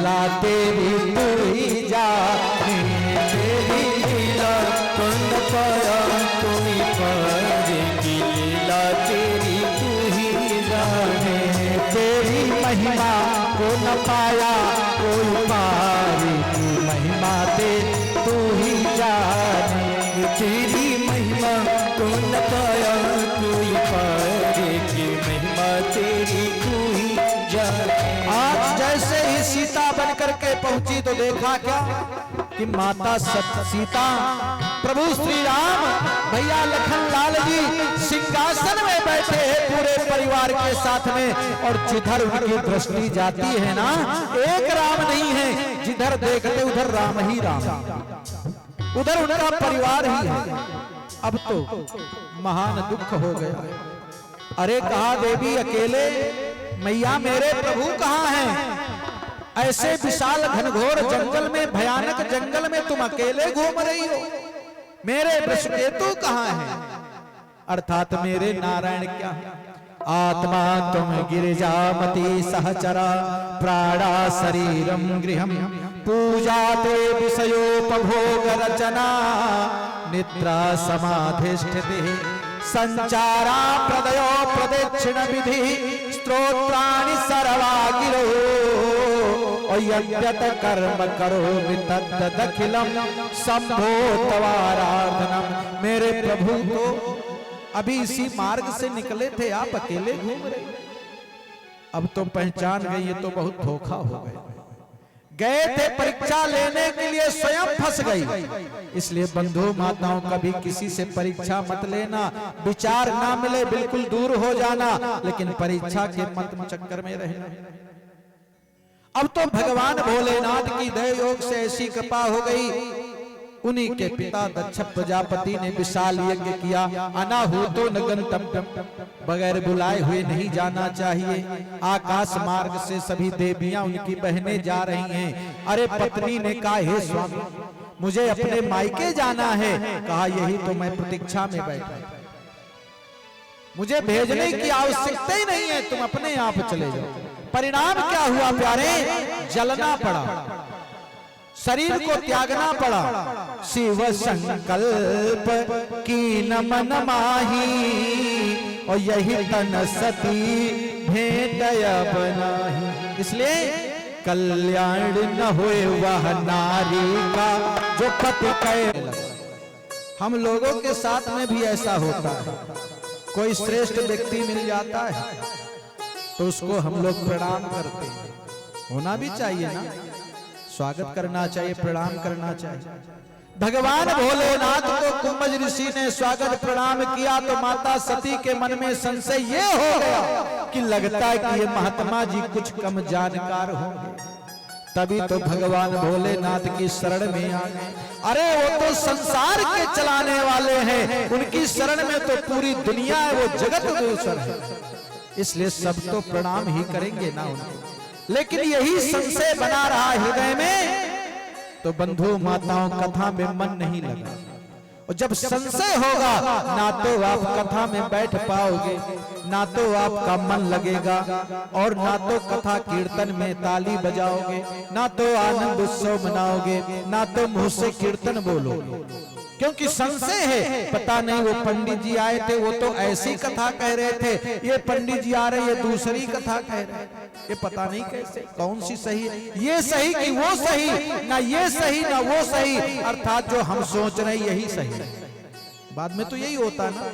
ला तेरी तू ही जाने, तेरी लीला कुंद पाया कोई पार की लीला तेरी तू ही जाने, तेरी महिमा को न पाया कोई पार की महिमा ते तू ही जाने, तेरी महिमा को न पाया कोई पार की महिमा तेरी तू ही जाने। आज जैसे ही सीता बन करके पहुंची तो देखा क्या कि माता सीता, प्रभु श्री राम, भैया लखन लाल जी सिंहासन में बैठे पूरे परिवार के साथ में, और जिधर उनकी दृष्टि जाती है ना, एक राम नहीं है, जिधर देखते उधर राम ही राम, उधर उनका परिवार ही है। अब तो महान दुख हो गया। अरे कहा देवी अकेले, मैया मेरे प्रभु कहाँ हैं? ऐसे विशाल घनघोर जंगल में, भयानक जंगल में तुम अकेले घूम रही हो, मेरे वृषकेतु कहाँ हैं? अर्थात मेरे नारायण क्या है? आत्मा तुम गिरिजामती सहचरा, प्राणा शरीरम गृहम, पूजा ते विषयोपभोग रचना, निद्रा समाधिष्ठिति, संचारा प्रदयो प्रदक्षिण विधि, स्तोत्राणि सर्वा गिरो, यज्ञत कर्म करो तदखिलम शंभो तवाराधनम। मेरे प्रभु तो अभी इसी मार्ग से निकले थे, आप अकेले घूम रहे, अब तो पहचान गई, ये तो बहुत धोखा हो गए थे परीक्षा लेने के लिए, स्वयं फंस गई। इसलिए बंधु माताओं कभी किसी से परीक्षा मत लेना, विचार ना मिले बिल्कुल दूर हो जाना, लेकिन परीक्षा के मत चक्कर में रहना। अब तो भगवान भोलेनाथ की दया योग से ऐसी कृपा हो गई, उन्हीं के पिता दक्ष प्रजापति ने विशाल यज्ञ किया। अनाहूतो न गंतव्यम, बगैर बुलाए हुए नहीं जाना चाहिए। आकाश मार्ग से सभी देवियां उनकी बहनें जा रही हैं। अरे पत्नी ने कहा, हे स्वामी मुझे अपने मायके जाना है। कहा यही तो मैं प्रतीक्षा में बैठा, मुझे भेजने की आवश्यकता ही नहीं है, तुम अपने आप चले जाओ। परिणाम क्या हुआ प्यारे? जलना पड़ा, शरीर को त्यागना पड़ा। शिव संकल्प की न मन माही, और यही तन सती भेंट बनाही। इसलिए कल्याण न होए वह नारी का जो पति कहे। हम लोगों के साथ में भी ऐसा होता है, कोई श्रेष्ठ व्यक्ति मिल जाता है तो उसको हम लोग प्रणाम करते हैं, होना भी चाहिए ना, स्वागत करना चाहिए, प्रणाम करना चाहिए। भगवान भोलेनाथ को कुंभज ऋषि ने स्वागत प्रणाम किया तो माता सती के मन में संशय ये हो गया कि लगता है कि ये महात्मा जी कुछ कम जानकार होंगे। तभी तो भगवान भोलेनाथ की शरण में आ गए। अरे वो तो संसार के चलाने वाले हैं, उनकी शरण में तो पूरी दुनिया है, वो जगत गोचर है, इसलिए सब तो प्रणाम ही करेंगे ना उनको। लेकिन यही संशय बना रहा हृदय में, तो बंधु माताओं कथा में मन नहीं लगा। और जब संशय होगा ना तो आप कथा में बैठ पाओगे, ना तो आपका मन लगेगा, और ना तो कथा कीर्तन में ताली बजाओगे, ना तो आनंद उत्सव मनाओगे, ना तो मुंह से कीर्तन बोलोगे। क्योंकि संशय है, पता नहीं वो पंडित जी आए थे वो तो ऐसी कथा कह रहे थे, ये पंडित जी आ रहे ये दूसरी कथा कह रहे, ये पता नहीं कैसे कौन सी सही है, ये सही कि वो सही, ना ये सही ना वो सही, अर्थात जो हम सोच रहे यही सही है। बाद में तो यही होता ना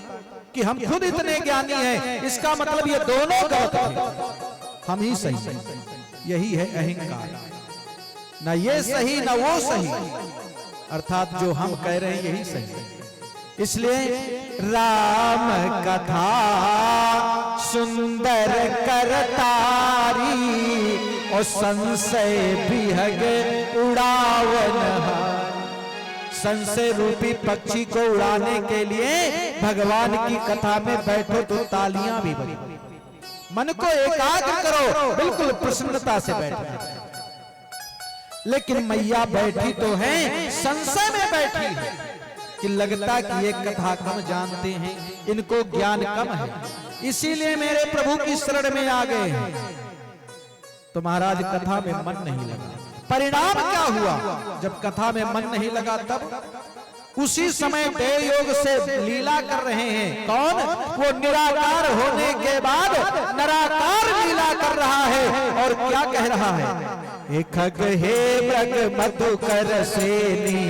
कि हम खुद इतने ज्ञानी हैं, इसका मतलब ये दोनों गलत हैं, हम ही सही। यही है अहंकार, ना ये सही ना वो सही, अर्थात जो हम कह रहे हैं यही सही है। इसलिए राम कथा सुंदर करतारी, और संशय विहग उड़ावन। संशय रूपी पक्षी को उड़ाने के लिए भगवान की कथा में बैठो तो तालियां भी बजी, मन को एकाग्र करो, बिल्कुल प्रसन्नता से बैठो। लेकिन मैया बैठी तो है, संशय में बैठी है कि लगता कि ये कथा कम जानते हैं, इनको ज्ञान कम है, इसीलिए मेरे प्रभु की शरण में आ गए हैं। तो महाराज कथा में मन नहीं लगा। परिणाम क्या हुआ? जब कथा में मन नहीं लगा तब उसी समय देव योग से लीला कर रहे हैं। कौन? वो निराकार होने के बाद निराकार लीला कर रहा है। और क्या कह रहा है? एक खग हे मृग मधुकर सेनी,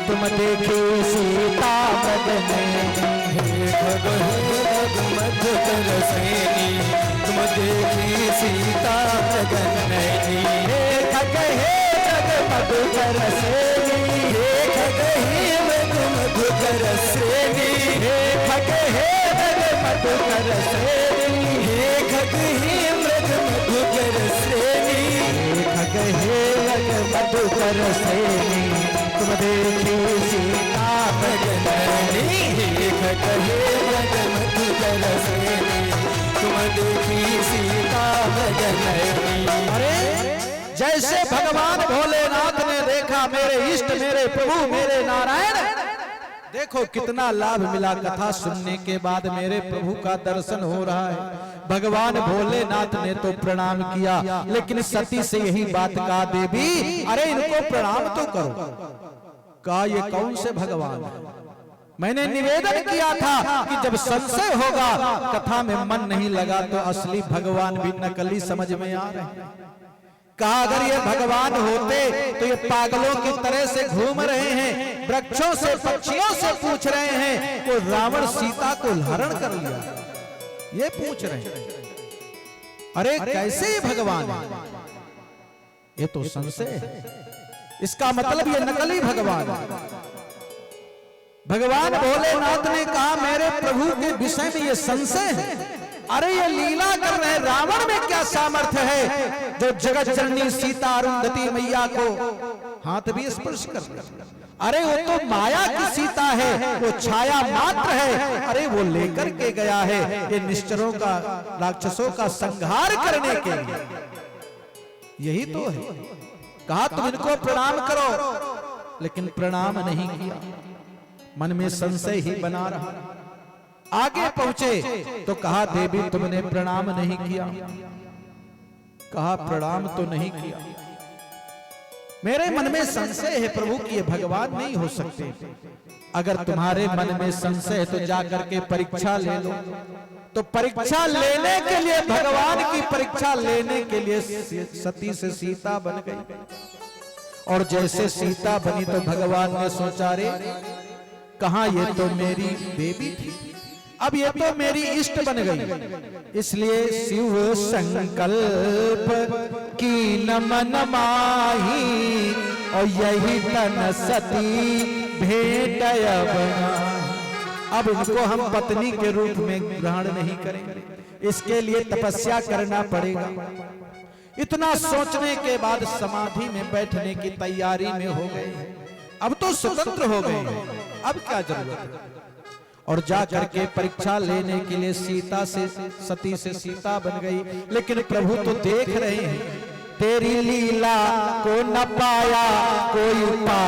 तुम देखी सीता बदने। हे खग हे मृग मधुकर सेनी, तुम देखी सीता बदने। हे खग हे मृग मधुकर सेनी, हे खग हे मधुकर श्रेणी, हे खग हे मृग मधुकर सेनी, हे खग हे मृग मधुकर श्रेणी, हे खग हे मृग मधुकर सेनी, तुम देखी सीता बदने। हे खग हे मृग मधुकर श्रेणी, तुम देखी सीता बदने। अरे जैसे भगवान भोलेनाथ ने देखा मेरे इष्ट, मेरे प्रभु, मेरे नारायण, देखो कितना लाभ मिला। कथा सुनने के बाद मेरे प्रभु का दर्शन हो रहा है। भगवान भोलेनाथ ने तो प्रणाम किया, लेकिन सती से यही बात कहा, देवी अरे इनको प्रणाम तो करो। कहा ये कौन से भगवान है? मैंने निवेदन किया था कि जब संशय होगा, कथा में मन नहीं लगा तो असली भगवान भी नकली समझ में आ रहे हैं। कहा अगर ये भगवान होते तो ये पागलों की तरह से घूम रहे हैं, वृक्षों से पक्षियों से पूछ रहे हैं को रावण सीता को हरण कर लिया, ये पूछ रहे हैं। अरे कैसे ये भगवान है? ये तो संशय है। इसका मतलब ये नकली भगवान है। भगवान भोलेनाथ ने कहा मेरे प्रभु के विषय में ये संशय है। अरे ये लीला कर रहे हैं, रावण में क्या सामर्थ्य है जो जगत जननी सीता अरुंधति मैया को हाथ भी स्पर्श कर रहे? अरे वो तो माया की सीता है, वो छाया मात्र है। अरे वो लेकर के गया है ये निश्चरों का, राक्षसों का संहार करने के लिए। यही तो है। कहा तुम इनको प्रणाम करो, लेकिन प्रणाम नहीं किया। मन में संशय ही बना रहा। आगे पहुंचे तो कहा देवी तुमने प्रणाम नहीं किया। कहा प्रणाम तो नहीं किया, मेरे मन में संशय है प्रभु कि ये भगवान नहीं हो सकते। अगर तुम्हारे मन में संशय है तो जाकर के परीक्षा ले लो। तो परीक्षा लेने के लिए, भगवान की परीक्षा लेने के लिए सती से सीता बन गई। और जैसे सीता बनी तो भगवान ने सोचा रे कहा ये तो मेरी बेबी थी, अब ये तो मेरी इष्ट बन गई। इसलिए शिव संकल्प की नमन माही, और यही तन सती भेंट बना। अब इनको हम पत्नी के रूप में ग्रहण नहीं करेंगे, इसके लिए तपस्या करना पड़ेगा। इतना सोचने के बाद समाधि में बैठने की तैयारी में हो गए। अब तो स्वतंत्र हो गए, अब क्या जरूरत है? और जा करके परीक्षा लेने के लिए सीता से, सती से सीता बन गई। लेकिन प्रभु तो देख रहे हैं तेरी लीला को न पाया कोई पा